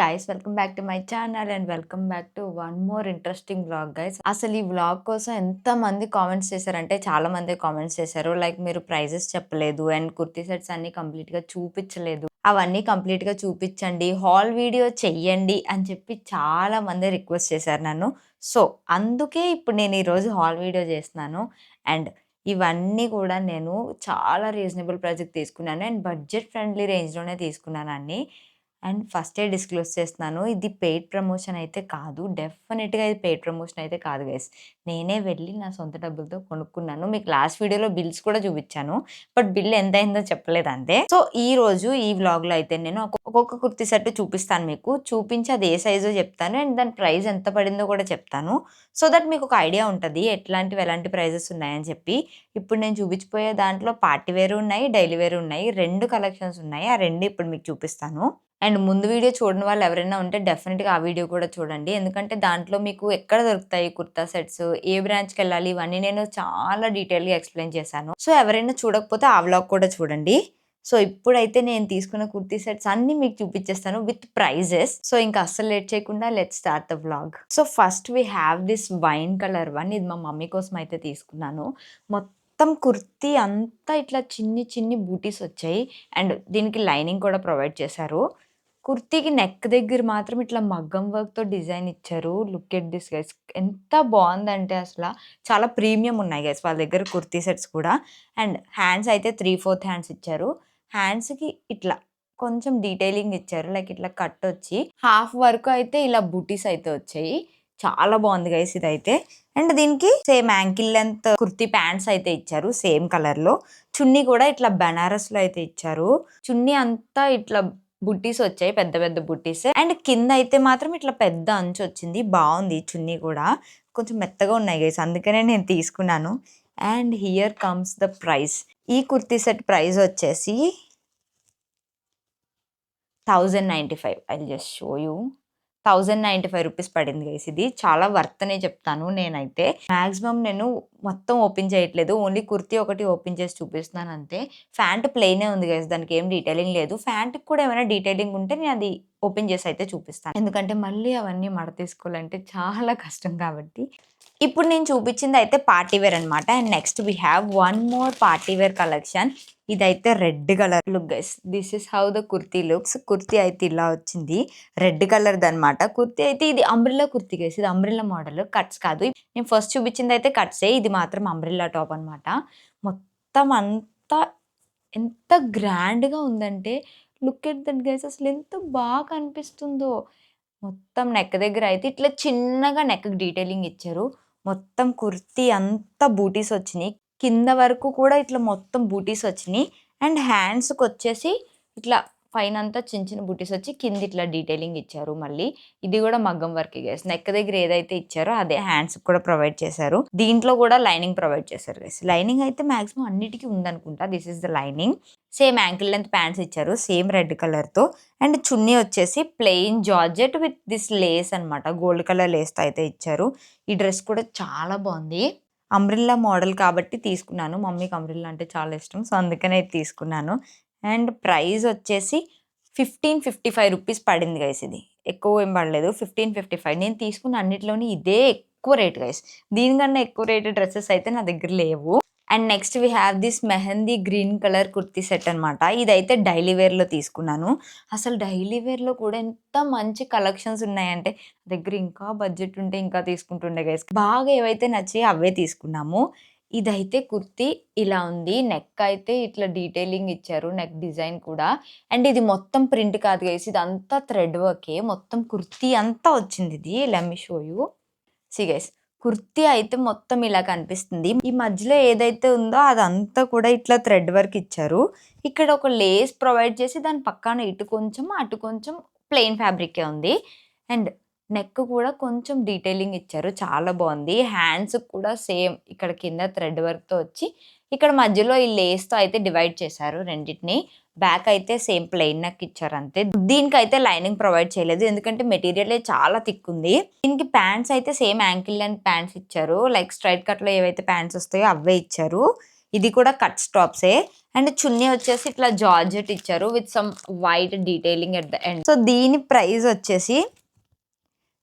Guys welcome back to my channel and welcome back to one more interesting vlog guys. అసలు ఈ vlog కోసం ఎంతమంది comments చేశారంటే చాలా మంది కామెంట్స్ చేశారు. లైక్ మీరు ప్రైజెస్ చెప్పలేదు అండ్ కుర్తీ సెట్స్ అన్ని కంప్లీట్గా చూపించలేదు, అవన్నీ కంప్లీట్గా చూపించండి, హాల్ వీడియో చెయ్యండి అని చెప్పి చాలా మంది రిక్వెస్ట్ చేశారు నన్ను. సో అందుకే ఇప్పుడు నేను ఈరోజు హాల్ వీడియో చేస్తున్నాను. అండ్ ఇవన్నీ కూడా నేను చాలా రీజనబుల్ ప్రైస్కి తీసుకున్నాను అండ్ బడ్జెట్ ఫ్రెండ్లీ రేంజ్లోనే తీసుకున్నాను అన్ని. అండ్ ఫస్టే డిస్క్లోజ్ చేస్తున్నాను, ఇది పెయిడ్ ప్రమోషన్ అయితే కాదు. డెఫినెట్‌గా ఇది పెయిడ్ ప్రమోషన్ అయితే కాదు గైస్. నేనే వెళ్ళి నా సొంత డబ్బులతో కొనుక్కున్నాను. మీకు లాస్ట్ వీడియోలో బిల్స్ కూడా చూపించాను. బట్ బిల్ ఎంత అయిందో చెప్పలేదు అంతే. సో ఈరోజు ఈ వ్లాగ్‌లో అయితే నేను ఒక్కొక్క కుర్తీ సెట్ చూపిస్తాను మీకు. చూపించి అది ఏ సైజో చెప్తాను అండ్ దాని ప్రైస్ ఎంత పడిందో కూడా చెప్తాను. సో దట్ మీకు ఒక ఐడియా ఉంటది ఎలాంటి ప్రైజెస్ ఉన్నాయని చెప్పి. ఇప్పుడు నేను చూపించబోయే దాంట్లో పార్టీ వేర్ ఉన్నాయి, డైలీ వేర్ ఉన్నాయి. 2 కలెక్షన్స్ ఉన్నాయి. ఆ 2 ఇప్పుడు మీకు చూపిస్తాను. అండ్ ముందు వీడియో చూడని వాళ్ళు ఎవరైనా ఉంటే డెఫినెట్‌గా ఆ వీడియో కూడా చూడండి. ఎందుకంటే దాంట్లో మీకు ఎక్కడ దొరుకుతాయి కుర్తా సెట్స్, ఏ బ్రాంచ్‌కెళ్ళాలి, ఇవన్నీ నేను చాలా డీటెయిల్‌గా ఎక్స్‌ప్లెయిన్ చేశాను. సో ఎవరైనా చూడకపోతే ఆ వ్లాగ్ కూడా చూడండి. సో ఇప్పుడైతే నేను తీసుకున్న కుర్తీ సెట్స్ అన్నీ మీకు చూపించేస్తాను విత్ ప్రైజెస్. సో ఇంకా అస్సలు లేట్ చేయకుండా let's start the vlog. So first we have this wine colour one. ఇది మా మమ్మీ కోసం అయితే తీసుకున్నాను. మొత్తం కుర్తీ అంతా ఇట్లా చిన్ని చిన్ని బూటీస్ వచ్చాయి అండ్ దీనికి లైనింగ్ కూడా ప్రొవైడ్ చేశారు. కుర్తీకి నెక్ దగ్గర మాత్రం ఇట్లా మగ్గం వర్క్‌తో డిజైన్ ఇచ్చారు. Look at this guys. ఎంత బావుందంటే చాలా ప్రీమియం ఉన్నాయి గైస్ వాళ్ళ దగ్గర కుర్తీ సెట్స్ కూడా. అండ్ హ్యాండ్స్ అయితే 3/4 హ్యాండ్స్ ఇచ్చారు. హ్యాండ్స్‌కి ఇట్లా కొంచెం డీటెయిలింగ్ ఇచ్చారు. లైక్ ఇట్లా కట్ వచ్చి హాఫ్ వరకు అయితే ఇలా బూటీస్ అయితే వచ్చాయి. చాలా బావుంది గైస్ ఇదైతే. అండ్ దీనికి same ankle length kurti pants అయితే ఇచ్చారు సేమ్ కలర్‌లో. చున్నీ కూడా ఇట్లా బనారస్‌లో అయితే ఇచ్చారు. చున్నీ అంతా ఇట్లా బుట్టీస్ వచ్చాయి, పెద్ద పెద్ద బుట్టీస్. అండ్ కింద అయితే మాత్రం ఇట్లా పెద్ద అంచు వచ్చింది. బాగుంది చున్నీ కూడా. కొంచెం మెత్తగా ఉన్నాయి గైస్, అందుకనే నేను తీసుకున్నాను. And here comes the price. ఈ కుర్తీ సెట్ ప్రైస్ వచ్చేసి 1095. I will just show you. 1095 rupees పడింది గైస్. ఇది చాలా వర్త్ అనే చెప్తాను నేనైతే. మాక్సిమం నేను మొత్తం ఓపెన్ చేయట్లేదు, ఓన్లీ కుర్తీ ఒకటి ఓపెన్ చేసి చూపిస్తున్నాను అంతే. ప్యాంట్ ప్లెయినే ఉంది గైస్, దానికి ఏం డీటెయిలింగ్ లేదు. ప్యాంట్కి కూడా ఏమైనా డీటెయిలింగ్ ఉంటే నేను అది ఓపెన్ చేసి అయితే చూపిస్తాను, ఎందుకంటే మళ్ళీ అవన్నీ మడ తీసుకోవాలంటే చాలా కష్టం కాబట్టి. ఇప్పుడు నేను చూపించింది అయితే పార్టీ వేర్ అనమాట. And next we have one more party wear collection. ఇదైతే red colour. Look guys, this is how the kurti looks. Kurti అయితే ఇలా వచ్చింది, రెడ్ కలర్ది అనమాట. కుర్తీ అయితే ఇది అంబ్రిల్లా కుర్తీ గైస్. ఇది అంబ్రిల్లా మోడల్, కట్స్ కాదు. నేను ఫస్ట్ చూపించింది అయితే కట్సే, ఇది మాత్రం అంబ్రిల్లా టాప్ అనమాట. మొత్తం అంతా ఎంత గ్రాండ్గా ఉందంటే లుక్ ఎట్ దట్ గైస్. అసలు ఎంత బాగా కనిపిస్తుందో. మొత్తం నెక్ దగ్గర అయితే ఇట్లా చిన్నగా నెక్ డీటెయిలింగ్ ఇచ్చారు. మొత్తం కుర్తీ అంతా బూటీస్ వచ్చినాయి. కింద వరకు కూడా ఇట్లా మొత్తం బూటీస్ వచ్చినాయి. అండ్ హ్యాండ్స్కి వచ్చేసి ఇట్లా పైన అంతా చిన్న చిన్న బూటీస్ వచ్చి కింద ఇట్లా డీటెయిలింగ్ ఇచ్చారు. మళ్ళీ ఇది కూడా మగ్గం వర్క్ గైస్. నెక్ దగ్గర ఏదైతే ఇచ్చారో అదే హ్యాండ్స్ కూడా ప్రొవైడ్ చేశారు. దీంట్లో కూడా లైనింగ్ ప్రొవైడ్ చేశారు గైస్. లైనింగ్ అయితే మాక్సిమం అన్నిటికీ ఉందనుకుంటా. This is the lining. Same ankle length pants ఇచ్చారు, సేమ్ రెడ్ కలర్తో. అండ్ చున్నీ వచ్చేసి plain georgette with this lace అనమాట. గోల్డ్ కలర్ లేస్తో అయితే ఇచ్చారు. ఈ డ్రెస్ కూడా చాలా బాగుంది. అంబ్రిల్లా మోడల్ కాబట్టి తీసుకున్నాను. మమ్మీకి అంబ్రిల్లా అంటే చాలా ఇష్టం, సో అందుకనే ఇది తీసుకున్నాను. అండ్ ప్రైస్ వచ్చేసి 1555 రూపీస్ పడింది గైస్. ఇది ఎక్కువ ఏం పడలేదు, 1555. నేను తీసుకున్న అన్నిటిలోని ఇదే ఎక్కువ రేట్ గైస్. దీనికన్నా ఎక్కువ రేట్ డ్రెస్సెస్ అయితే నా దగ్గర లేవు. And next we have this mehndi green colour kurti set అనమాట. ఇదైతే డైలీ వేర్లో తీసుకున్నాను. అసలు డైలీ వేర్లో కూడా ఎంత మంచి కలెక్షన్స్ ఉన్నాయంటే దగ్గర ఇంకా బడ్జెట్ ఉంటే ఇంకా తీసుకుంటుండే గైస్. బాగా ఏవైతే నచ్చాయో అవే తీసుకున్నాము. ఇదైతే కుర్తీ ఇలా ఉంది. నెక్ అయితే ఇట్లా డీటెయిలింగ్ ఇచ్చారు, నెక్ డిజైన్ కూడా. అండ్ ఇది మొత్తం ప్రింట్ కాదు గైస్, ఇది అంతా థ్రెడ్ వర్కే. మొత్తం కుర్తీ అంతా వచ్చింది ఇది. Let me show you. See guys, kurti అయితే మొత్తం ఇలా కనిపిస్తుంది. ఈ మధ్యలో ఏదైతే ఉందో అదంతా కూడా ఇట్లా థ్రెడ్ వర్క్ ఇచ్చారు. ఇక్కడ ఒక లేస్ ప్రొవైడ్ చేసి దాని పక్కన ఇటు కొంచెం అటు కొంచెం ప్లెయిన్ ఫ్యాబ్రికే ఉంది. అండ్ నెక్ కూడా కొంచెం డీటెయిలింగ్ ఇచ్చారు, చాలా బాగుంది. హ్యాండ్స్ కూడా సేమ్ ఇక్కడ కింద థ్రెడ్ వర్క్తో వచ్చి ఇక్కడ మధ్యలో ఈ లేస్తో అయితే డివైడ్ చేశారు రెండింటిని. బ్యాక్ అయితే సేమ్ ప్లెయిన్ నెక్ ఇచ్చారు అంతే. దీనికైతే లైనింగ్ ప్రొవైడ్ చేయలేదు, ఎందుకంటే మెటీరియల్ చాలా థిక్ ఉంది. దీనికి ప్యాంట్స్ అయితే సేమ్ యాంకిల్ లెంత్ ప్యాంట్స్ ఇచ్చారు. లైక్ స్ట్రైట్ కట్లో ఏవైతే ప్యాంట్స్ వస్తాయో అవే ఇచ్చారు. ఇది కూడా కట్ స్టాప్సే. అండ్ చున్నీ వచ్చేసి ఇట్లా జార్జెట్ ఇచ్చారు with some white detailing at the end. So దీని ప్రైస్ వచ్చేసి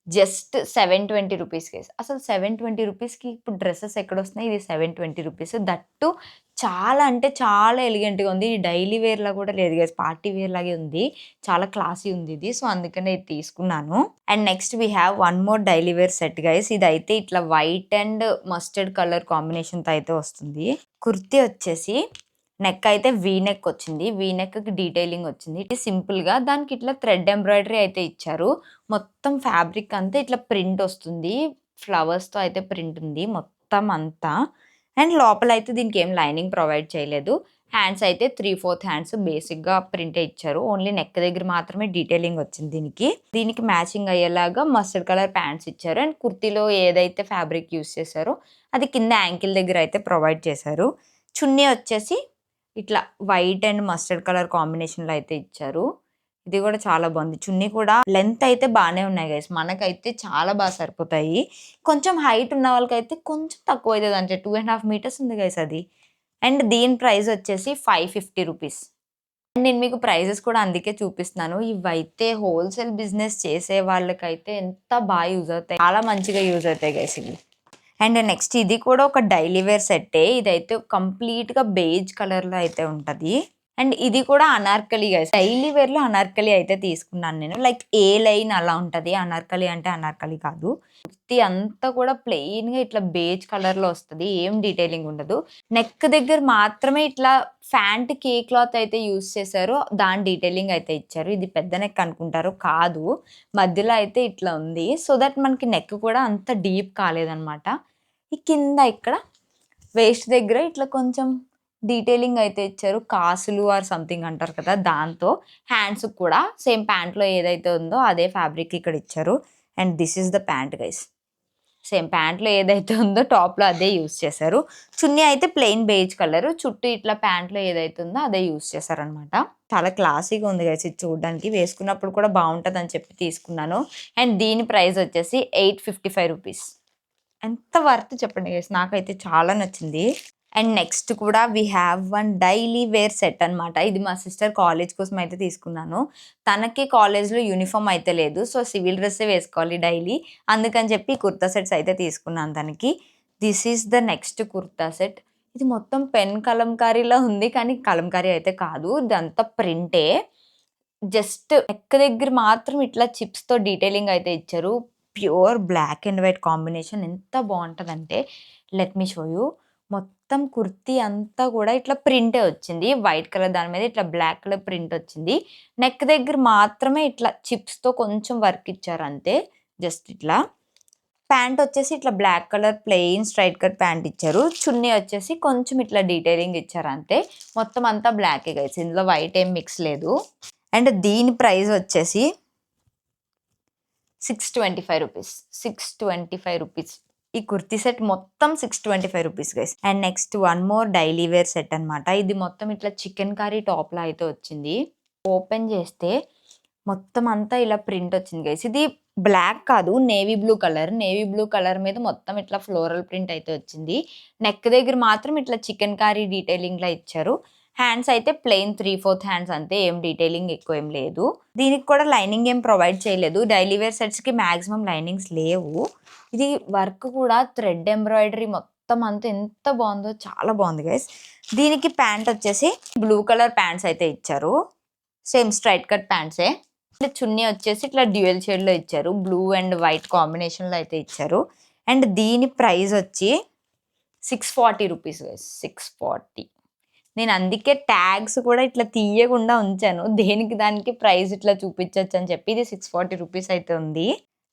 జస్ట్ 720 రూపీస్ గైస్. అసలు 720 రూపీస్‌కి ఇప్పుడు డ్రెసెస్ ఎక్కడొస్తున్నాయి? ఇది 720 రూపీస్. దట్టు చాలా అంటే చాలా ఎలిగెంట్‌గా ఉంది. ఇది డైలీ వేర్‌లా కూడా లేదు గైస్. పార్టీ వేర్ లాగే ఉంది. చాలా క్లాసీ ఉంది ఇది. సో అందుకనే ఇది తీసుకున్నాను. And next we have one more daily wear set guys. ఇదైతే ఇట్లా వైట్ అండ్ మస్టర్డ్ కలర్ కాంబినేషన్‌తో అయితే వస్తుంది. కుర్తీ వచ్చేసి నెక్ అయితే వీ నెక్ వచ్చింది. వీ నెక్‌కి డీటెయిలింగ్ వచ్చింది. ఇది సింపుల్‌గా దానికి ఇట్లా థ్రెడ్ ఎంబ్రాయిడరీ అయితే ఇచ్చారు. మొత్తం ఫ్యాబ్రిక్ అంతా ఇట్లా ప్రింట్ వస్తుంది. ఫ్లవర్స్‌తో అయితే ప్రింట్ ఉంది మొత్తం అంతా. అండ్ లోపల అయితే దీనికి ఏం లైనింగ్ ప్రొవైడ్ చేయలేదు. హ్యాండ్స్ అయితే 3/4 హ్యాండ్స్ బేసిక్‌గా ప్రింటే ఇచ్చారు. ఓన్లీ నెక్ దగ్గర మాత్రమే డీటెయిలింగ్ వచ్చింది దీనికి. దీనికి మ్యాచింగ్ అయ్యేలాగా మస్టర్డ్ కలర్ ప్యాంట్స్ ఇచ్చారు. అండ్ కుర్తీలో ఏదైతే ఫ్యాబ్రిక్ యూజ్ చేశారో అది కింద యాంకిల్ దగ్గర అయితే ప్రొవైడ్ చేశారు. చున్నీ వచ్చేసి ఇట్లా వైట్ అండ్ మస్టర్డ్ కలర్ కాంబినేషన్‌లో అయితే ఇచ్చారు. ఇది కూడా చాలా బాగుంది. చున్నీ కూడా లెంత్ అయితే బానే ఉన్నాయి గైస్. మనకైతే చాలా బాగా సరిపోతాయి. కొంచెం హైట్ ఉన్న వాళ్ళకైతే కొంచెం తక్కువ అయితది అంటే 2.5 మీటర్స్ ఉంది గైస్ అది. అండ్ దీని ప్రైస్ వచ్చేసి 550 రూపీస్. అండ్ నేను మీకు ప్రైజెస్ కూడా అందుకే చూపిస్తున్నాను. ఇవైతే హోల్‌సేల్ బిజినెస్ చేసే వాళ్ళకైతే ఎంత బాగా యూజ్ అవుతాయి. చాలా మంచిగా యూజ్ అవుతాయి గైస్ ఇవి. అండ్ నెక్స్ట్ ఇది కూడా ఒక డైలీ వేర్ సెట్టే. ఇదైతే కంప్లీట్‌గా బేజ్ కలర్‌లో అయితే ఉంటది. అండ్ ఇది కూడా అనార్కలి గైస్. డైలీ వేర్‌లో అనార్కలి అయితే తీసుకున్నాను నేను. లైక్ ఏ లైన్ అలా ఉంటది. అనార్కలి అంటే అనార్కలి కాదు. కుర్తీ అంతా కూడా ప్లెయిన్‌గా ఇట్లా బేజ్ కలర్‌లో వస్తది. ఏం డీటెయిలింగ్ ఉండదు. నెక్ దగ్గర మాత్రమే ఇట్లా ఫ్యాంట్ కే క్లాత్ అయితే యూజ్ చేశారో దాని డీటెయిలింగ్ అయితే ఇచ్చారు. ఇది పెద్ద నెక్ అనుకుంటారు. కాదు. మధ్యలో అయితే ఇట్లా ఉంది. సో దట్ మనకి నెక్ కూడా అంత డీప్ కాలేదనమాట. ఈ కింద ఇక్కడ వేస్ట్ దగ్గర ఇట్లా కొంచెం డీటెయిలింగ్ అయితే ఇచ్చారు. కాసులు ఆర్ సంథింగ్ అంటారు కదా! దాంతో హ్యాండ్స్‌కి కూడా సేమ్ ప్యాంట్‌లో ఏదైతే ఉందో అదే ఫ్యాబ్రిక్ ఇక్కడ ఇచ్చారు. And this is the pant guys. Same ప్యాంట్‌లో ఏదైతే ఉందో టాప్‌లో అదే యూజ్ చేశారు. చున్నీ అయితే ప్లెయిన్ బేజ్ కలర్. చుట్టూ ఇట్లా ప్యాంట్‌లో ఏదైతే ఉందో అదే యూజ్ చేశారనమాట. చాలా క్లాసీగా ఉంది గైస్ ఇది చూడడానికి. వేసుకున్నప్పుడు కూడా బావుంటదని చెప్పి తీసుకున్నాను. అండ్ దీని ప్రైస్ వచ్చేసి 855 రూపీస్. ఎంత వర్త్ చెప్పండి గైస్. నాకైతే చాలా నచ్చింది. అండ్ నెక్స్ట్ కూడా we have one daily wear set అనమాట. ఇది మా సిస్టర్ కాలేజ్ కోసం అయితే తీసుకున్నాను. తనకి కాలేజ్‌లో యూనిఫార్మ్ అయితే లేదు. సో, సివిల్ డ్రెస్సే వేసుకోవాలి డైలీ. అందుకని చెప్పి కుర్తా సెట్స్ అయితే తీసుకున్నాను తనకి. This is the next kurta set. ఇది మొత్తం పెన్ కలంకారీలా ఉంది. కానీ కలంకారీ అయితే కాదు. ఇదంతా ప్రింటే. జస్ట్ నెక్ దగ్గర మాత్రం ఇట్లా చిప్స్‌తో డీటెయిలింగ్ అయితే ఇచ్చారు. Pure black and white combination ఎంత బావుంటదంటే లెట్ మీ షో యూ. మొత్తం కుర్తీ అంతా కూడా ఇట్లా ప్రింటే వచ్చింది. వైట్ కలర్ దాని మీద ఇట్లా బ్లాక్ కలర్ ప్రింట్ వచ్చింది. నెక్ దగ్గర మాత్రమే ఇట్లా చిప్స్‌తో కొంచెం వర్క్ ఇచ్చారు అంతే. జస్ట్ ఇట్లా. ప్యాంట్ వచ్చేసి ఇట్లా black colour plain straight cut pant ఇచ్చారు. చున్నీ వచ్చేసి కొంచెం ఇట్లా డీటెయిలింగ్ ఇచ్చారు అంతే. మొత్తం అంతా బ్లాకే గైస్. ఇందులో వైట్ ఏం మిక్స్ లేదు. అండ్ దీని ప్రైస్ వచ్చేసి 625 రూపీస్. 625 రూపీస్. ఈ కుర్తీ సెట్ మొత్తం 625 rupees guys. And next one more daily wear set అనమాట. ఇది మొత్తం ఇట్లా చికెన్ కర్రీ టాప్‌లా అయితే వచ్చింది. ఓపెన్ చేస్తే మొత్తం అంతా ఇలా ప్రింట్ వచ్చింది గైస్. ఇది బ్లాక్ కాదు navy blue colour. Navy blue colour మీద మొత్తం ఇట్లా ఫ్లోరల్ ప్రింట్ అయితే వచ్చింది. నెక్ దగ్గర మాత్రం ఇట్లా చికెన్ కర్రీ డీటెయిలింగ్‌లా ఇచ్చారు. హ్యాండ్స్ అయితే ప్లెయిన్ 3/4 హ్యాండ్స్ అంతే. ఏం డీటెయిలింగ్ ఎక్కువ ఏం లేదు. దీనికి కూడా లైనింగ్ ఏం ప్రొవైడ్ చేయలేదు. డైలీ వేర్ సెట్స్‌కి మాక్సిమం లైనింగ్స్ లేవు. ఇది వర్క్ కూడా థ్రెడ్ ఎంబ్రాయిడరీ మొత్తం అంతా ఎంత బావుందో చాలా బావుంది గైస్. దీనికి ప్యాంట్ వచ్చేసి బ్లూ కలర్ ప్యాంట్స్ అయితే ఇచ్చారు. సేమ్ స్ట్రెయిట్ కట్ ప్యాంట్సే. చున్నీ వచ్చేసి ఇట్లా డ్యూయల్ షేడ్‌లో ఇచ్చారు. బ్లూ అండ్ వైట్ కాంబినేషన్‌లో అయితే ఇచ్చారు. అండ్ దీని ప్రైస్ వచ్చి 640 రూపీస్ గైస్. 640. నేను అందుకే ట్యాగ్స్ కూడా ఇట్లా తీయకుండా ఉంచాను. దేనికి దానికి ప్రైస్ ఇట్లా చూపించొచ్చని చెప్పి. ఇది 640 రూపీస్ అయితే ఉంది.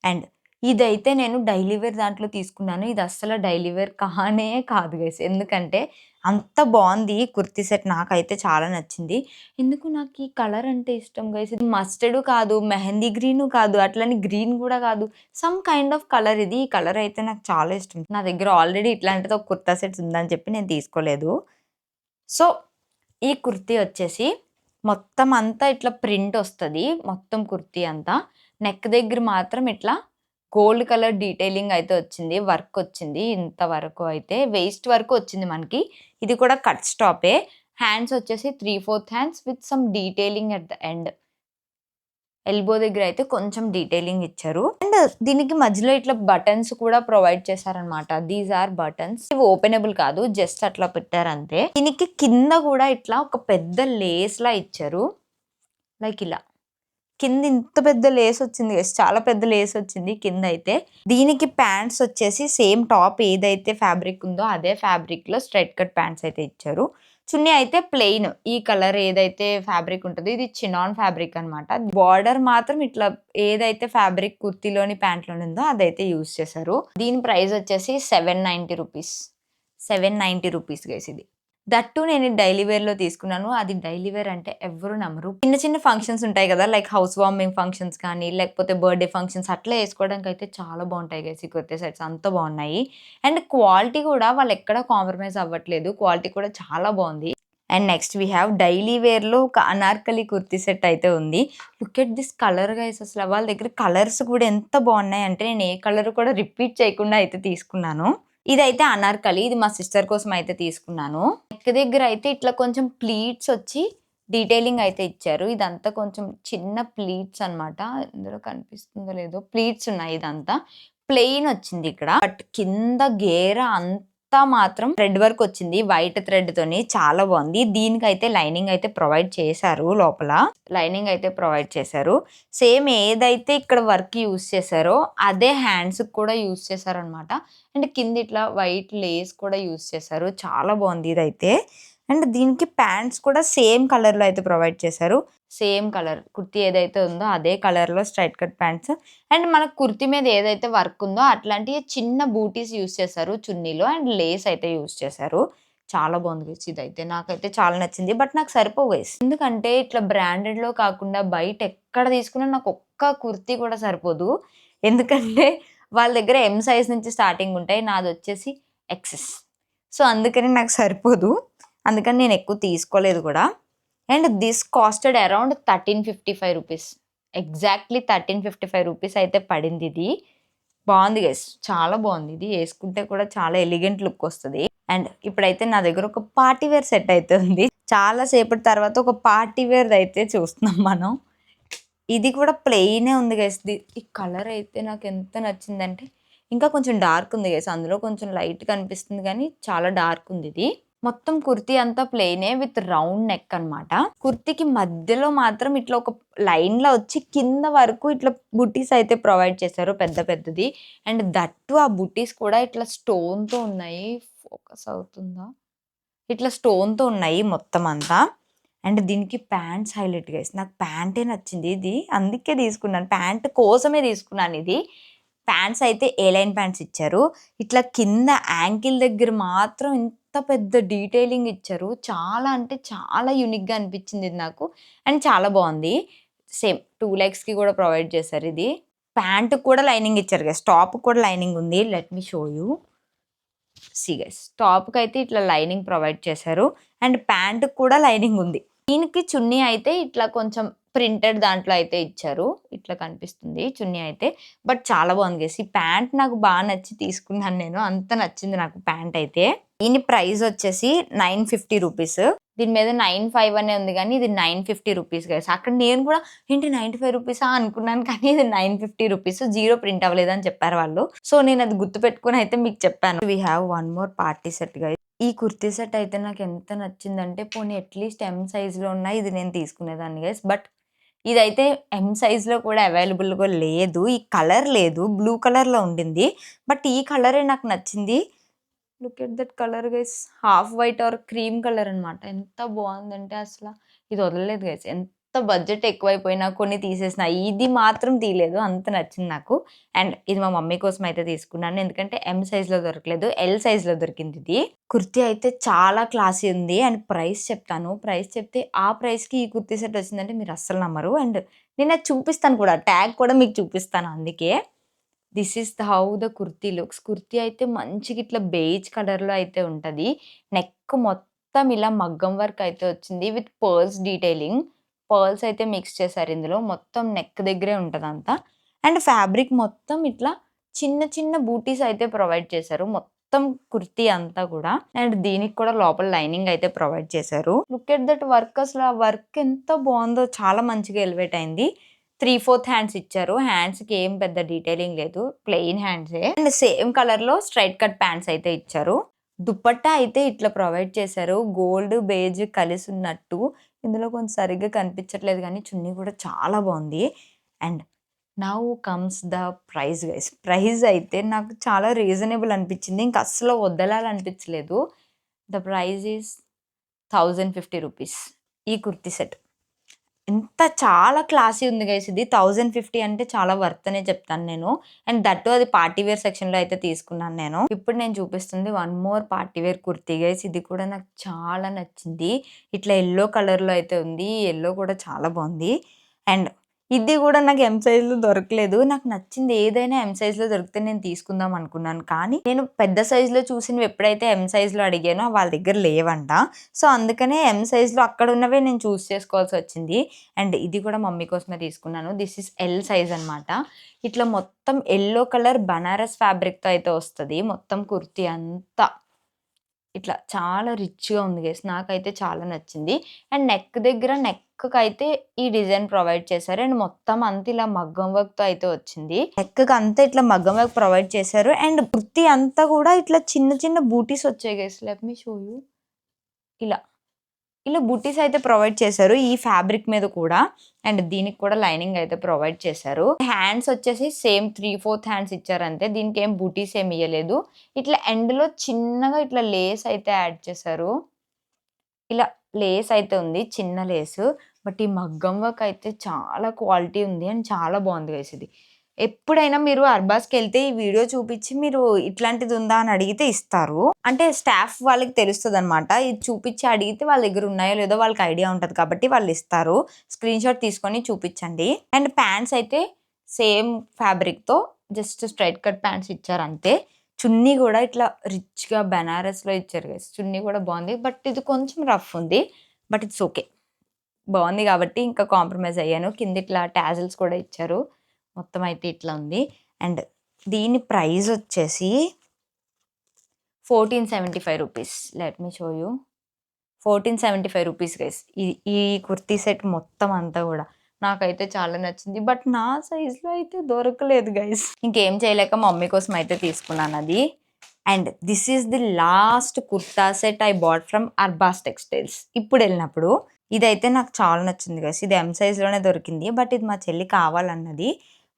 అండ్ ఇదైతే నేను డైలీ వేర్ దాంట్లో తీసుకున్నాను. ఇది అస్సలు డైలీ వేర్ కానే కాదు గైస్. ఎందుకంటే అంత బావుంది కుర్తీ సెట్. నాకైతే చాలా నచ్చింది. ఎందుకు నాకు ఈ కలర్ అంటే ఇష్టం గైస్. ఇది మస్టర్డ్ కాదు, మెహందీ గ్రీను కాదు, అట్లని గ్రీన్ కూడా కాదు. సమ్ కైండ్ ఆఫ్ కలర్ ఇది. ఈ కలర్ అయితే నాకు చాలా ఇష్టం. నా దగ్గర ఆల్రెడీ ఇట్లాంటిది ఒక కుర్తా సెట్స్ ఉందని చెప్పి నేను తీసుకోలేదు. సో, ఈ కుర్తీ వచ్చేసి మొత్తం అంతా ఇట్లా ప్రింట్ వస్తది. మొత్తం కుర్తీ అంతా. నెక్ దగ్గర మాత్రం ఇట్లా గోల్డ్ కలర్ డీటెయిలింగ్ అయితే వచ్చింది. వర్క్ వచ్చింది. ఇంత వరకు అయితే వేస్ట్ వరకు వచ్చింది మనకి. ఇది కూడా కట్ స్టాపే. హ్యాండ్స్ వచ్చేసి 3/4 hands with some detailing at the end. Elbow దగ్గర అయితే కొంచెం డీటెయిలింగ్ ఇచ్చారు. అండ్ దీనికి మధ్యలో ఇట్లా బటన్స్ కూడా ప్రొవైడ్ చేశారనమాట. These are buttons. ఇవి ఓపెనబుల్ కాదు. జస్ట్ అట్లా పెట్టారంతే. దీనికి కింద కూడా ఇట్లా ఒక పెద్ద లేస్ లా ఇచ్చారు. లైక్ ఇలా. కింద ఇంత పెద్ద లేస్ వచ్చింది. చాలా పెద్ద లేస్ వచ్చింది కింద అయితే. దీనికి ప్యాంట్స్ వచ్చేసి సేమ్ టాప్ ఏదైతే ఫ్యాబ్రిక్ ఉందో అదే ఫ్యాబ్రిక్ లో స్ట్రైట్ కట్ ప్యాంట్స్ అయితే ఇచ్చారు. చున్నీ అయితే ప్లెయిన్. ఈ కలర్ ఏదైతే ఫ్యాబ్రిక్ ఉంటదో ఇది చినాన్ ఫ్యాబ్రిక్ అనమాట. బార్డర్ మాత్రం ఇట్లా ఏదైతే ఫ్యాబ్రిక్ కుర్తీలోని ప్యాంట్లోని ఉందో అదైతే యూజ్ చేశారు. దీని ప్రైస్ వచ్చేసి 790 రూపీస్. 790 రూపీస్ గైస్ ఇది. దట్టు నేను డైలీ వేర్‌లో తీసుకున్నాను. అది డైలీ వేర్ అంటే ఎవ్వరు నమ్మరు. చిన్న చిన్న ఫంక్షన్స్ ఉంటాయి కదా! లైక్ హౌస్ వార్మింగ్ ఫంక్షన్స్ కానీ, లేకపోతే బర్త్‌డే ఫంక్షన్స్ అట్లా ఏసుకోవడానికైతే చాలా బావుంటాయి గైస్ ఈ కుర్తా సెట్స్ అంతా బావున్నాయి. అండ్ క్వాలిటీ కూడా వాళ్ళెక్కడ కాంప్రమైజ్ అవ్వట్లేదు. క్వాలిటీ కూడా చాలా బావుంది. And next we have daily వేర్‌లో ఒక అనార్కలి కుర్తీ సెట్ అయితే ఉంది. Look at this colour guys అసల వాళ్ళ దగ్గర కలర్స్ కూడా ఎంత బావున్నాయంటే నేను ఏ కలర్ కూడా రిపీట్ చేయకుండా అయితే తీసుకున్నాను. ఇదైతే అనార్కలి. ఇది మా సిస్టర్ కోసం అయితే తీసుకున్నాను. నెక్ దగ్గర అయితే ఇట్లా కొంచెం ప్లీట్స్ వచ్చి డీటెయిలింగ్ అయితే ఇచ్చారు. ఇదంతా కొంచెం చిన్న ప్లీట్స్ అనమాట. ఇందులో కనిపిస్తుందో లేదో ప్లీట్స్ ఉన్నాయి ఇదంతా. ప్లెయిన్ వచ్చింది ఇక్కడ. బట్ కింద గేర అంతా మాత్రం థ్రెడ్ వర్క్ వచ్చింది. వైట్ థ్రెడ్ తోని చాలా బాగుంది. దీనికైతే లైనింగ్ అయితే ప్రొవైడ్ చేశారు లోపల. లైనింగ్ అయితే ప్రొవైడ్ చేశారు. సేమ్ ఏదైతే ఇక్కడ వర్క్ యూజ్ చేశారో అదే హ్యాండ్స్ కూడా యూజ్ చేశారనమాట. అండ్ కింద ఇట్లా వైట్ లేస్ కూడా యూజ్ చేశారు. చాలా బాగుంది ఇదైతే. అండ్ దీనికి ప్యాంట్స్ కూడా సేమ్ కలర్‌లో అయితే ప్రొవైడ్ చేశారు. సేమ్ కలర్ కుర్తీ ఏదైతే ఉందో అదే కలర్‌లో స్ట్రైట్ కట్ ప్యాంట్స్. అండ్ మన కుర్తీ మీద ఏదైతే వర్క్ ఉందో అట్లాంటి చిన్న బూటీస్ యూజ్ చేశారు చున్నీలో. అండ్ లేస్ అయితే యూజ్ చేశారు. చాలా బాగుంది గైస్ ఇదైతే. నాకైతే చాలా నచ్చింది. బట్ నాకు సరిపోవు గైస్. ఎందుకంటే ఇట్లా బ్రాండెడ్‌లో కాకుండా బయట ఎక్కడ తీసుకున్నా నాకు ఒక్క కుర్తీ కూడా సరిపోదు. ఎందుకంటే వాళ్ళ దగ్గర ఎం సైజ్ నుంచి స్టార్టింగ్ ఉంటాయి. నాదొచ్చేసి ఎక్సెస్. సో, అందుకని నాకు సరిపోదు. అందుకని నేను ఎక్కువ తీసుకోలేదు కూడా. And this costed around 1355 rupees. Exactly 1355 rupees అయితే పడింది ఇది. బాగుంది గైస్. చాలా బాగుంది. ఇది ఏసుకుంటే కూడా చాలా ఎలిగెంట్ లుక్ వస్తది. అండ్ ఇప్పుడైతే నా దగ్గర ఒక పార్టీ వేర్ సెట్ అయితే ఉంది. చాలా సేపటి తర్వాత ఒక పార్టీ వేర్‌ది అయితే చూస్తున్నాం మనం. ఇది కూడా ప్లెయినే ఉంది గైస్. ఈ కలర్ అయితే నాకు ఎంత నచ్చిందంటే ఇంకా కొంచెం డార్క్ ఉంది గైస్. అందులో కొంచెం లైట్ కనిపిస్తుంది కానీ చాలా డార్క్ ఉంది ఇది. మొత్తం కుర్తీ అంతా ప్లెయినే విత్ రౌండ్ నెక్ అనమాట. కుర్తీకి మధ్యలో మాత్రం ఇట్లా ఒక లైన్‌లో వచ్చి కింద వరకు ఇట్లా బుటీస్ అయితే ప్రొవైడ్ చేశారు పెద్ద పెద్దది. అండ్ దట్టు ఆ బుటీస్ కూడా ఇట్లా స్టోన్‌తో ఉన్నాయి. ఫోకస్ అవుతుందా? ఇట్లా స్టోన్‌తో ఉన్నాయి మొత్తం అంతా. అండ్ దీనికి ప్యాంట్స్ హైలైట్ గైస్. నాకు ప్యాంటే నచ్చింది ఇది. అందుకే తీసుకున్నాను. ప్యాంట్ కోసమే తీసుకున్నాను ఇది. ప్యాంట్స్ అయితే ఏ లైన్ ప్యాంట్స్ ఇచ్చారు. ఇట్లా కింద యాంకిల్ దగ్గర మాత్రం ఇంత పెద్ద డీటెయిలింగ్ ఇచ్చారు. చాలా అంటే చాలా యూనిక్‌గా అనిపించింది ఇది నాకు. అండ్ చాలా బాగుంది. సేమ్ 2 లెగ్స్‌కి కూడా ప్రొవైడ్ చేశారు ఇది. ప్యాంట్‌కి కూడా లైనింగ్ ఇచ్చారు గైస్. టాప్‌కి కూడా లైనింగ్ ఉంది. Let me show you. See guys. టాప్‌కైతే ఇట్లా లైనింగ్ ప్రొవైడ్ చేశారు. అండ్ ప్యాంట్‌కి కూడా లైనింగ్ ఉంది. దీనికి చున్నీ అయితే ఇట్లా కొంచెం ప్రింటెడ్ దాంట్లో అయితే ఇచ్చారు. ఇట్లా కనిపిస్తుంది చున్నీ అయితే. బట్ చాలా బాగుంది గైస్. ఈ ప్యాంట్ నాకు బాగా నచ్చి తీసుకున్నాను నేను. అంత నచ్చింది నాకు ప్యాంట్ అయితే. దీని ప్రైస్ వచ్చేసి 950 రూపీస్. దీని మీద 95 అనే ఉంది కానీ ఇది 950 రూపీస్ గైస్. అక్కడ నేను కూడా ఏంటి 95 రూపీసా అనుకున్నాను కానీ ఇది 950 రూపీస్. జీరో ప్రింట్ అవ్వలేదని చెప్పారు వాళ్ళు. సో, నేను అది గుర్తుపెట్టుకొని అయితే మీకు చెప్పాను. We have one more party set guys. ఈ కుర్తీ సెట్ అయితే నాకు ఎంత నచ్చిందంటే పోనీ అట్‌లీస్ట్ ఎం సైజ్‌లో ఉన్నా ఇది నేను తీసుకునేదాన్ని గైస్. బట్ ఇదైతే ఎం సైజ్‌లో కూడా అవైలబుల్‌గా లేదు. ఈ కలర్ లేదు. బ్లూ కలర్‌లో ఉండింది. బట్ ఈ కలరే నాకు నచ్చింది. Look at that colour guys. Half white or cream colour అనమాట. ఎంత బాగుందంటే అసల ఇది వదలలేదు గైస్. ఎంత బడ్జెట్ ఎక్కువైపోయినా కొన్ని తీసేసిన. ఇది మాత్రం తీయలేదు. అంత నచ్చింది నాకు. అండ్ ఇది మా మమ్మీ కోసం అయితే తీసుకున్నాను. ఎందుకంటే ఎం సైజ్‌లో దొరకలేదు. ఎల్ సైజ్‌లో దొరికింది ఇది. కుర్తీ అయితే చాలా క్లాసీ ఉంది. అండ్ ప్రైస్ చెప్తాను. ప్రైస్ చెప్తే ఆ ప్రైస్‌కి ఈ కుర్తీ సెట్ వచ్చిందంటే మీరు అస్సలు నమ్మరు. అండ్ నేను అది చూపిస్తాను కూడా. ట్యాగ్ కూడా మీకు చూపిస్తాను అందుకే. This is how the kurti looks. Kurti అయితే మంచిగా ఇట్లా బేజ్ కలర్‌లో అయితే ఉంటది. నెక్ మొత్తం ఇలా మగ్గం వర్క్ అయితే వచ్చింది విత్ పర్ల్స్ డీటెయిలింగ్. పర్ల్స్ అయితే మిక్స్ చేశారు ఇందులో. మొత్తం నెక్ దగ్గరే ఉంటదంతా. అండ్ ఫ్యాబ్రిక్ మొత్తం ఇట్లా చిన్న చిన్న బూటీస్ అయితే ప్రొవైడ్ చేశారు. మొత్తం కుర్తీ అంతా కూడా. అండ్ దీనికి కూడా లోపల లైనింగ్ అయితే ప్రొవైడ్ చేశారు. లుక్ ఎట్ దట్ వర్క్, అసలు ఆ వర్క్ ఎంత బాగుందో, చాలా మంచిగా ఎలివేట్ అయింది. 3/4 హ్యాండ్స్ ఇచ్చారు. హ్యాండ్స్‌కి ఏం పెద్ద డీటెయిలింగ్ లేదు. ప్లెయిన్ హ్యాండ్సే. అండ్ సేమ్ కలర్‌లో స్ట్రెయిట్ కట్ ప్యాంట్స్ అయితే ఇచ్చారు. దుపట్టా అయితే ఇట్లా ప్రొవైడ్ చేశారు. గోల్డ్, బేజ్ కలిసున్నట్టు. ఇందులో కొంచెం సరిగ్గా కనిపించట్లేదు గానీ చున్నీ కూడా చాలా బాగుంది. And now comes the price guys. Price అయితే నాకు చాలా రీజనబుల్ అనిపించింది. ఇంక అస్సలు వదలాలనిపించలేదు. ద ప్రైస్ ఈస్ 1050 రూపీస్ ఈ కుర్తీ సెట్. చాలా క్లాసీ ఉంది గైస్ ఇది. 1050 అంటే చాలా వర్త్ అనే చెప్తాను నేను. అండ్ దట్ టూ అది పార్టీ వేర్ సెక్షన్‌లో అయితే తీసుకున్నాను నేను. ఇప్పుడు నేను చూపిస్తుంది one more party wear kurti guys. ఇది కూడా నాకు చాలా నచ్చింది. ఇట్లా యెల్లో కలర్‌లో అయితే ఉంది. యెల్లో కూడా చాలా బాగుంది. అండ్ ఇది కూడా నాకు ఎం సైజ్‌లో దొరకలేదు. నాకు నచ్చింది ఏదైనా ఎం సైజ్‌లో దొరికితే నేను తీసుకుందాం అనుకున్నాను. కానీ నేను పెద్ద సైజ్‌లో చూసినవి ఎప్పుడైతే ఎం సైజ్‌లో అడిగానో వాళ్ళ దగ్గర లేవంట. సో, అందుకనే ఎం సైజ్‌లో అక్కడున్నవే నేను చూస్ చేసుకోవాల్సొచ్చింది. అండ్ ఇది కూడా మమ్మీ కోసమే తీసుకున్నాను. దిస్ ఈస్ ఎల్ సైజ్ అనమాట. ఇట్లా మొత్తం యెల్లో కలర్ బనారస్ ఫ్యాబ్రిక్‌తో అయితే వస్తది. మొత్తం కుర్తీ అంతా. ఇట్లా చాలా రిచ్‌గా ఉంది గైస్. నాకైతే చాలా నచ్చింది. అండ్ నెక్‌కైతే ఈ డిజైన్ ప్రొవైడ్ చేశారు. అండ్ మొత్తం అంతా ఇలా మగ్గం వర్క్‌తో అయితే వచ్చింది. నెక్‌కి అంతా ఇట్లా మగ్గం వర్క్ ప్రొవైడ్ చేశారు. అండ్ కుర్తీ అంతా కూడా ఇట్లా చిన్న చిన్న బూటీస్ వచ్చాయి guys. Let me show you. ఇలా. ఇలా బుటీస్ అయితే ప్రొవైడ్ చేశారు ఈ ఫ్యాబ్రిక్ మీద కూడా. అండ్ దీనికి కూడా లైనింగ్ అయితే ప్రొవైడ్ చేశారు. హ్యాండ్స్ వచ్చేసి సేమ్ 3/4 హ్యాండ్స్ ఇచ్చారంతే. దీనికి ఏం బుటీస్ ఏమి ఇయ్యలేదు. ఇట్లా ఎండ్‌లో చిన్నగా ఇట్లా లేస్ అయితే యాడ్ చేశారు. ఇలా లేస్ అయితే ఉంది. చిన్న లేసు. బట్ ఈ మగ్గం వర్క్ అయితే చాలా క్వాలిటీ ఉంది. అండ్ చాలా బాగుంది గైస్ ఇది. ఎప్పుడైనా మీరు అర్బాస్‌కెళ్తే ఈ వీడియో చూపించి మీరు ఇట్లాంటిది ఉందా అని అడిగితే ఇస్తారు. అంటే స్టాఫ్ వాళ్ళకి తెలుస్తదనమాట. ఇది చూపించి అడిగితే వాళ్ళ దగ్గర ఉన్నాయో లేదో వాళ్ళకి ఐడియా ఉంటది కాబట్టి వాళ్ళు ఇస్తారు. స్క్రీన్‌షాట్ తీసుకొని చూపించండి. అండ్ ప్యాంట్స్ అయితే సేమ్ ఫ్యాబ్రిక్‌తో జస్ట్ స్ట్రెయిట్ కట్ ప్యాంట్స్ ఇచ్చారంతే. చున్నీ కూడా ఇట్లా రిచ్‌గా బనారస్‌లో ఇచ్చారు గైస్. చున్నీ కూడా బాగుంది. బట్ ఇది కొంచెం రఫ్ ఉంది. But it's okay. బాగుంది కాబట్టి ఇంకా కాంప్రమైజ్ అయ్యాను. కింద ఇట్లా టాజిల్స్ కూడా ఇచ్చారు. మొత్తం అయితే ఇట్లా ఉంది. అండ్ దీని ప్రైస్ వచ్చేసి 1475 rupees. Let me show you. 1475 rupees guys. ఈ కుర్తీ సెట్ మొత్తం అంతా కూడా. నాకైతే చాలా నచ్చింది. బట్ నా సైజ్‌లో అయితే దొరకలేదు గైస్. ఇంకేం చేయలేక మమ్మీ కోసం అయితే తీసుకున్నాను అది. And this is the last kurta set I bought from Arbaaz textiles. ఇప్పుడెళ్ళినప్పుడు. ఇదైతే నాకు చాలా నచ్చింది గైస్. ఇది ఎం సైజ్‌లోనే దొరికింది. బట్ ఇది మా చెల్లి కావాలన్నది.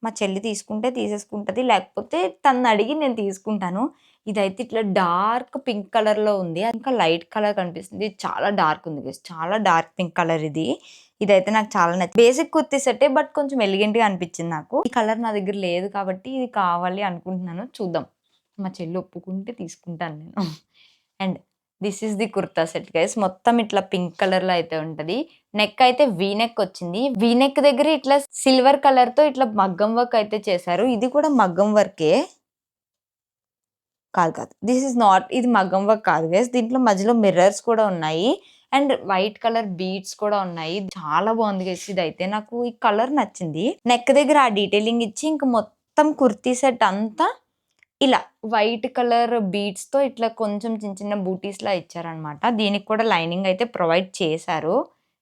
మా చెల్లి తీసుకుంటే తీసేసుకుంటది. లేకపోతే తననడిగి నేను తీసుకుంటాను. ఇదైతే ఇట్లా డార్క్ పింక్ కలర్‌లో ఉంది. ఇంకా లైట్ కలర్ కనిపిస్తుంది. ఇది చాలా డార్క్ ఉంది గైస్. చాలా డార్క్ పింక్ కలర్ ఇది. ఇదైతే నాకు చాలా నచ్చింది. బేసిక్ కుర్తీ సెట్టే బట్ కొంచెం ఎలిగెంట్‌గా అనిపించింది నాకు. ఈ కలర్ నా దగ్గర లేదు కాబట్టి ఇది కావాలి అనుకుంటున్నాను. చూద్దాం. మా చెల్లి ఒప్పుకుంటే తీసుకుంటాను నేను. And this is the kurta set guys. మొత్తం ఇట్లా పింక్ కలర్‌లో అయితే ఉంటది. నెక్ అయితే వీ నెక్ వచ్చింది. వీ నెక్ దగ్గర ఇట్లా సిల్వర్ కలర్‌తో ఇట్లా మగ్గం వర్క్ అయితే చేశారు. ఇది కూడా మగ్గం వర్కే. కాదు. దిస్ ఈస్ నాట్, ఇది మగ్గం వర్క్ కాదు గైస్. దీంట్లో మధ్యలో మిర్రర్స్ కూడా ఉన్నాయి. అండ్ వైట్ కలర్ బీడ్స్ కూడా ఉన్నాయి. చాలా బాగుంది గైస్ ఇదైతే. నాకు ఈ కలర్ నచ్చింది. నెక్ దగ్గర ఆ డీటెయిలింగ్ ఇచ్చి ఇంక మొత్తం కుర్తీ సెట్ అంతా ఇలా వైట్ కలర్ బీడ్స్‌తో ఇట్లా కొంచెం చిన్న చిన్న బూటీస్‌లా ఇచ్చారనమాట. దీనికి కూడా లైనింగ్ అయితే ప్రొవైడ్ చేశారు.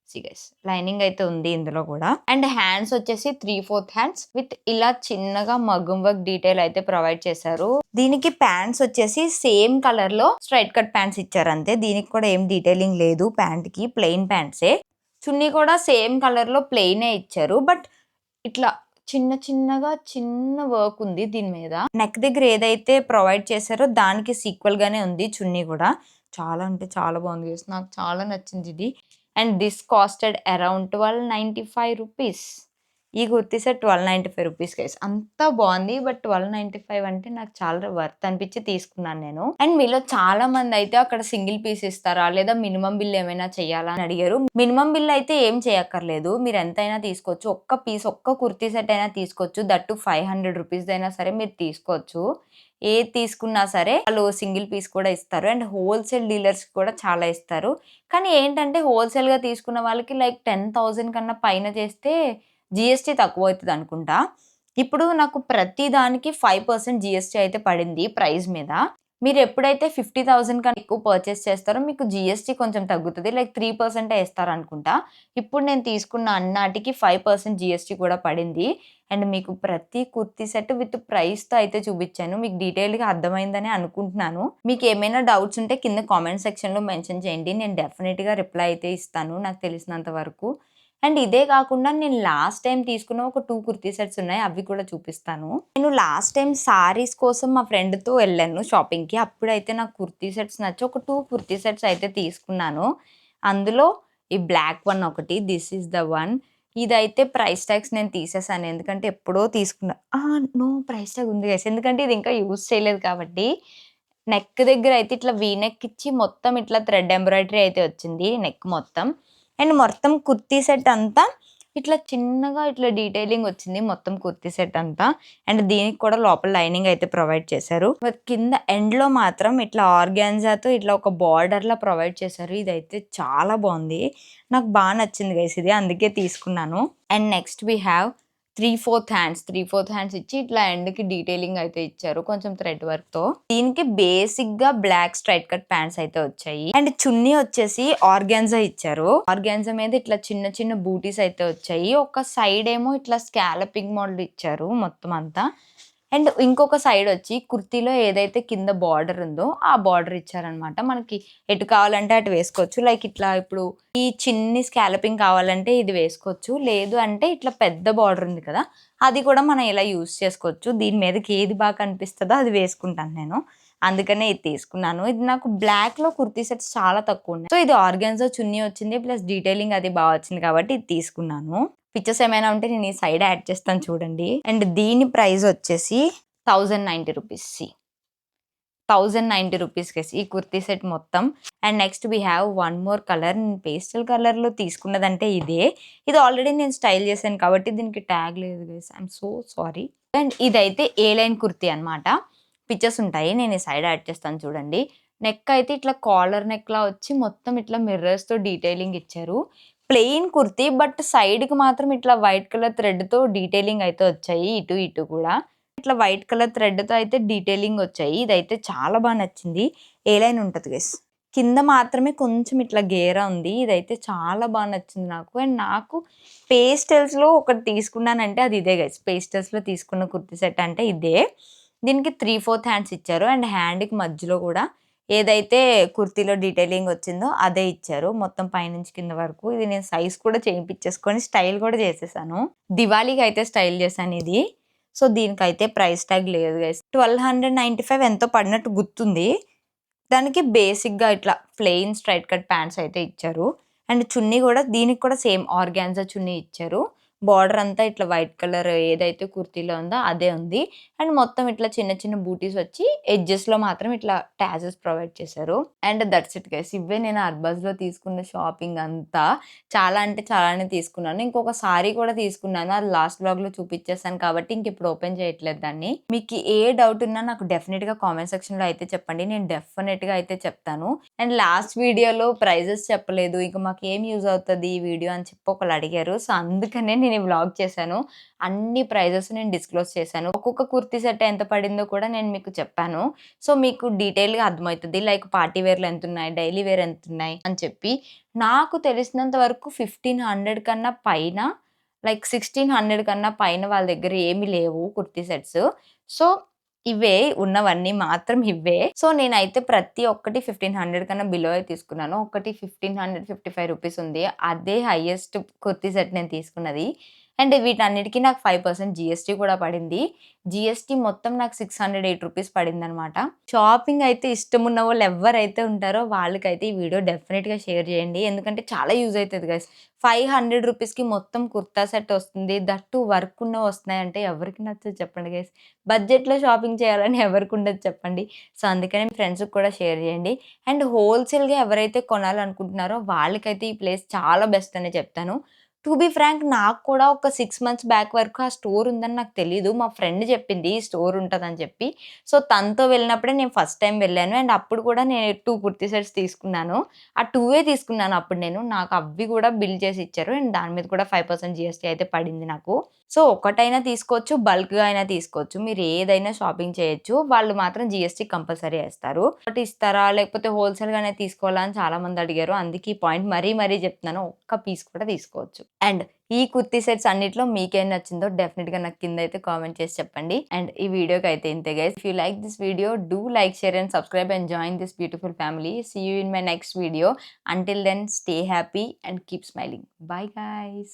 సీ గైస్, లైనింగ్ అయితే ఉంది ఇందులో కూడా. అండ్ హ్యాండ్స్ వచ్చేసి 3/4 హ్యాండ్స్ విత్ ఇలా చిన్నగా మగ్గం వర్క్ డీటెయిల్ అయితే ప్రొవైడ్ చేశారు. దీనికి ప్యాంట్స్ వచ్చేసి సేమ్ కలర్ లో స్ట్రైట్ కట్ ప్యాంట్స్ ఇచ్చారు అంతే. దీనికి కూడా ఏం డీటెయిలింగ్ లేదు. ప్యాంట్ కి ప్లెయిన్ ప్యాంట్సే. చున్నీ కూడా సేమ్ కలర్ లో ప్లెయినే ఇచ్చారు. బట్ ఇట్లా చిన్న వర్క్ ఉంది దీని మీద. నెక్ దగ్గర ఏదైతే ప్రొవైడ్ చేశారో దానికి సీక్వెల్ గానే ఉంది చున్నీ కూడా. చాలా అంటే చాలా బాగుంది గైస్. నాకు చాలా నచ్చింది ఇది. And this costed around 1295 rupees. ఈ కుర్తీ సెట్ 1295 రూపీస్ గైస్. అంతా బాగుంది. బట్ 1295 అంటే నాకు చాలా వర్త్ అనిపించి తీసుకున్నాను నేను. అండ్ మీలో చాలా మంది అయితే అక్కడ సింగిల్ పీస్ ఇస్తారా లేదా మినిమం బిల్ ఏమైనా చేయాలా అని అడిగారు. మినిమం బిల్ అయితే ఏం చేయక్కర్లేదు. మీరు ఎంతైనా తీసుకోవచ్చు. ఒక్క పీస్, ఒక్క కుర్తీ సెట్ అయినా తీసుకోవచ్చు. దట్టు 500 రూపీస్ అయినా సరే మీరు తీసుకోవచ్చు. ఏది తీసుకున్నా సరే వాళ్ళు సింగిల్ పీస్ కూడా ఇస్తారు. అండ్ హోల్సేల్ డీలర్స్ కూడా చాలా ఇస్తారు. కానీ ఏంటంటే హోల్సేల్‌గా తీసుకున్న వాళ్ళకి లైక్ 10,000 కన్నా పైన చేస్తే జీఎస్టీ తక్కువ అవుతది అనుకుంటా. ఇప్పుడు నాకు ప్రతి దానికి 5% జీఎస్టీ అయితే పడింది ప్రైస్ మీద. మీరెప్పుడైతే 50,000 కన్నా ఎక్కువ పర్చేస్ చేస్తారో మీకు జీఎస్టీ కొంచెం తగ్గుతది. లైక్ 3% ఏస్తారనుకుంటా. ఇప్పుడు నేను తీసుకున్న అన్నాటికి 5% జీఎస్టీ కూడా పడింది. అండ్ మీకు ప్రతి కుర్తీ సెట్ విత్ ప్రైస్‌తో అయితే చూపిచ్చాను. మీకు డీటెయిల్‌గా అర్థమైందని అనుకుంటున్నాను. మీకేమైనా డౌట్స్ ఉంటే కింద కామెంట్ సెక్షన్‌లో మెన్షన్ చేయండి. నేను డెఫినిట్‌గా రిప్లై అయితే ఇస్తాను నాకు తెలిసినంత వరకు. అండ్ ఇదే కాకుండా నేను లాస్ట్ టైమ్ తీసుకున్న ఒక 2 కుర్తీ సెట్స్ ఉన్నాయి. అవి కూడా చూపిస్తాను. నేను లాస్ట్ టైమ్ సారీస్ కోసం మా ఫ్రెండ్‌తో ఎళ్ళాను షాపింగ్‌కి. అప్పుడైతే నాకు కుర్తీ సెట్స్ నచ్చి ఒక 2 కుర్తీ సెట్స్ అయితే తీసుకున్నాను. అందులో ఈ బ్లాక్ వన్ ఒకటి. This is the one. ఇదైతే ప్రైస్ టాగ్స్ నేను తీసేసాను. ఎందుకంటే ఎప్పుడో తీసుకున్నా. నో ప్రైస్ టాగ్ ఉంది గైస్. ఎందుకంటే ఇది ఇంకా యూజ్ చేయలేదు కాబట్టి. నెక్ దగ్గర అయితే ఇట్లా వీ నెక్ ఇచ్చి మొత్తం ఇట్లా థ్రెడ్ ఎంబ్రాయిడరీ అయితే వచ్చింది నెక్ మొత్తం. అండ్ మొత్తం కుర్తీ సెట్ అంతా ఇట్లా చిన్నగా ఇట్లా డీటెయిలింగ్ వచ్చింది మొత్తం కుర్తీ సెట్ అంతా. అండ్ దీనికి కూడా లోపల లైనింగ్ అయితే ప్రొవైడ్ చేశారు. బట్ కింద ఎండ్‌లో మాత్రం ఇట్లా ఆర్గాన్జాతో ఇట్లా ఒక బార్డర్‌లా ప్రొవైడ్ చేశారు. ఇదైతే చాలా బావుంది. నాకు నచ్చింది గైస్ ఇది. అందుకే తీసుకున్నాను. And next we have 3/4 hands ఇచ్చి ఇట్లా ఎండ్‌కి డీటెయిలింగ్ అయితే ఇచ్చారు. కొంచెం థ్రెడ్ వర్క్‌తో. దీనికి బేసిక్‌గా బ్లాక్ స్ట్రైట్ కట్ ప్యాంట్స్ అయితే వచ్చాయి. అండ్ చున్నీ వచ్చేసి ఆర్గాన్జా ఇచ్చారు. ఆర్గాన్జా మీద ఇట్లా చిన్న చిన్న బూటీస్ అయితే వచ్చాయి. ఒక సైడ్ ఏమో ఇట్లా స్కాలపింగ్ మోడల్ ఇచ్చారు మొత్తం అంతా. అండ్ ఇంకొక సైడ్ వచ్చి కుర్తీలో ఏదైతే కింద బార్డర్ ఉందో ఆ బార్డర్ ఇచ్చారనమాట. మనకి ఎటు కావాలంటే అటు వేసుకోవచ్చు. లైక్ ఇట్లా ఇప్పుడు ఈ చిన్ని స్కాలపింగ్ కావాలంటే ఇది వేసుకోవచ్చు. లేదు అంటే ఇట్లా పెద్ద బార్డర్ ఉంది కదా! అది కూడా మనం ఇలా యూజ్ చేసుకోవచ్చు. దీని మీదకి ఏది బాగా కనిపిస్తదో అది వేసుకుంటాను నేను. అందుకనే ఇది తీసుకున్నాను. ఇది నాకు బ్లాక్‌లో కుర్తీ సెట్స్ చాలా తక్కువున్నాయి. సో, ఇది ఆర్గాన్జా చున్నీ వచ్చింది. ప్లస్ డీటెయిలింగ్ అది వచ్చింది కాబట్టి ఇది తీసుకున్నాను. పిక్చర్స్ ఏమైనా ఉంటే నేను ఈ సైడ్ యాడ్ చేస్తాను చూడండి. అండ్ దీని ప్రైస్ వచ్చేసి రూ. 1090 రూపీస్‌కేసి ఈ కుర్తీ సెట్ మొత్తం. And next we have one more colour. నేను పేస్టల్ కలర్‌లో తీసుకున్నదంటే ఇదే. ఇది ఆల్రెడీ నేను స్టైల్ చేశాను కాబట్టి దీనికి ట్యాగ్ లేదు guys. I am so sorry. And ఇదైతే ఏ లైన్ కుర్తీ అన్నమాట. పిక్చర్స్ ఉంటాయి. నేను ఈ సైడ్ యాడ్ చేస్తాను చూడండి. నెక్ అయితే ఇట్లా కాలర్ నెక్‌లా వచ్చి మొత్తం ఇట్లా మిర్రర్స్‌తో డీటెయిలింగ్ ఇచ్చారు. ప్లెయిన్ కుర్తీ బట్ సైడ్‌కి మాత్రం ఇట్లా వైట్ కలర్ థ్రెడ్‌తో డీటెయిలింగ్ అయితే వచ్చాయి. ఇటు ఇటు కూడా. ఇట్లా వైట్ కలర్ థ్రెడ్‌తో అయితే డీటెయిలింగ్ వచ్చాయి. ఇదైతే చాలా నచ్చింది. ఏ లైన్ ఉంటది గైస్. కింద మాత్రమే కొంచెం ఇట్లా గేరా ఉంది. ఇదైతే చాలా నచ్చింది నాకు. అండ్ నాకు పేస్టల్స్‌లో ఒకటి తీసుకున్నానంటే అది ఇదే గైస్. పేస్టల్స్‌లో తీసుకున్న కుర్తీ సెట్ అంటే ఇదే. దీనికి 3/4 హ్యాండ్స్ ఇచ్చారు. అండ్ హ్యాండ్‌కి మధ్యలో కూడా ఏదైతే కుర్తీలో డీటెయిలింగ్ వచ్చిందో అదే ఇచ్చారు. మొత్తం పైనుంచి కింద వరకు. ఇది నేను సైజ్ కూడా చేయింపించేసుకొని స్టైల్ కూడా చేసేసాను. దివాళీకి అయితే స్టైల్ చేశాను ఇది. సో, దీనికైతే ప్రైస్ ట్యాగ్ లేదు గైస్. 1295 ఎంతో పడినట్టు గుర్తుంది. దానికి బేసిక్‌గా ఇట్లా ప్లెయిన్ స్ట్రెయిట్ కట్ ప్యాంట్స్ అయితే ఇచ్చారు. అండ్ చున్నీ కూడా దీనికి కూడా సేమ్ ఆర్గాన్జా చున్నీ ఇచ్చారు. బార్డర్ అంతా ఇట్లా వైట్ కలర్ ఏదైతే కుర్తీలో ఉందో అదే ఉంది. అండ్ మొత్తం ఇట్లా చిన్న చిన్న బూటీస్ వచ్చి ఎడ్జెస్‌లో మాత్రం ఇట్లా టాజెస్ ప్రొవైడ్ చేశారు. And that's it guys. ఇవే నేను అర్బాజ్‌లో తీసుకున్న షాపింగ్ అంతా. చాలా అంటే చాలానే తీసుకున్నాను. ఇంకొక సారీ కూడా తీసుకున్నాను. అది లాస్ట్ వ్లాగ్‌లో చూపించేసాను కాబట్టి ఇంకిప్పుడు ఓపెన్ చేయట్లేదు దాన్ని. మీకు ఏ డౌట్ ఉన్నా నాకు డెఫినిట్‌గా కామెంట్ సెక్షన్‌లో అయితే చెప్పండి. నేను డెఫినిట్‌గా అయితే చెప్తాను. అండ్ లాస్ట్ వీడియోలో ప్రైజెస్ చెప్పలేదు. ఇంక మాకేం యూజ్ అవుతది ఈ వీడియో అని చెప్పి ఒకళ్ళు అడిగారు. సో, అందుకనే నేను ఈ వ్లాగ్ చేశాను. అన్ని ప్రైజెస్ నేను డిస్క్లోజ్ చేశాను. ఒక్కొక్క కుర్తీ సెట్ ఎంత పడిందో కూడా నేను మీకు చెప్పాను. సో, మీకు డీటెయిల్‌గా అర్థమవుతది. లైక్ పార్టీ వేర్‌లో ఎంతున్నయి, డైలీ వేర్ ఎంతున్నయి అని చెప్పి. నాకు తెలిసినంత వరకు 1500 కన్నా పైన లైక్ 1600 కన్నా పైన వాళ్ళ దగ్గర ఏమి లేవు కుర్తీ సెట్స్. సో, ఇవే ఉన్నవన్నీ మాత్రం ఇవ్వే. సో, నేనైతే ప్రతి ఒక్కటి 1500 కన్నా బిలోయే తీసుకున్నాను. ఒకటి 1555 రూపీస్ ఉంది. అదే హైయెస్ట్ కుర్తీ సెట్ నేను తీసుకున్నది. అండ్ వీటన్నిటికి నాకు 5% జీఎస్టీ కూడా పడింది. జీఎస్టీ మొత్తం నాకు 608 రూపీస్ పడిందనమాట. షాపింగ్ అయితే ఇష్టమున్న వాళ్ళు ఎవ్వరైతే ఉంటారో వాళ్ళకైతే ఈ వీడియో డెఫినిట్‌గా షేర్ చేయండి. ఎందుకంటే చాలా యూజ్ అయితది గైస్. 500 రూపీస్‌కి మొత్తం కుర్తా సెట్ వస్తుంది. దట్ టూ వర్క్ ఉన్నవి వస్తున్నాయంటే ఎవరికి నచ్చదు చెప్పండి గైస్. బడ్జెట్‌లో షాపింగ్ చేయాలని ఎవరికుండదు చెప్పండి. సో, అందుకనే మీ ఫ్రెండ్స్‌కి కూడా షేర్ చేయండి. అండ్ హోల్‌సేల్‌గా ఎవరైతే కొనాలనుకుంటున్నారో వాళ్ళకైతే ఈ ప్లేస్ చాలా బెస్ట్ అనే చెప్తాను. టు బీ ఫ్రాంక్ నాకు కూడా ఒక 6 మంత్స్ బ్యాక్ వరకు ఆ స్టోర్ ఉందని నాకు తెలీదు. మా ఫ్రెండ్ చెప్పింది ఈ స్టోర్ ఉంటదని చెప్పి. సో, తనతో వెళ్ళినప్పుడే నేను ఫస్ట్ టైమ్ వెళ్ళాను. అండ్ అప్పుడు కూడా నేను 2 కుర్తీ సెట్స్ తీసుకున్నాను. ఆ 2 తీసుకున్నాను అప్పుడు నేను. నాకు అవి కూడా బిల్ చేసి ఇచ్చారు. అండ్ దాని మీద కూడా 5% జీఎస్టీ అయితే పడింది నాకు. సో, ఒకటైనా తీసుకోవచ్చు, బల్క్‌గా అయినా తీసుకోవచ్చు. మీరు ఏదైనా షాపింగ్ చేయొచ్చు. వాళ్ళు మాత్రం జీఎస్టీ కంపల్సరీ ఏస్తారు. ఒకటి ఇస్తారా? లేకపోతే హోల్‌సేల్‌గానే తీసుకోవాలా? అని చాలామంది అడిగారు. అందుకే ఈ పాయింట్ మరీ మరీ చెప్తున్నాను. ఒక్క పీస్ కూడా తీసుకోవచ్చు. అండ్ ఈ కుర్తీ సెట్స్ అన్నిట్లో మీకేం నచ్చిందో డెఫినిట్‌గా నాకు కిందైతే కామెంట్ చేసి చెప్పండి. అండ్ ఈ వీడియోకైతే ఇంతే guys. If you like this video do like, share and subscribe and join this beautiful family. See you in my next video. Until then, stay happy and keep smiling. Bye, guys.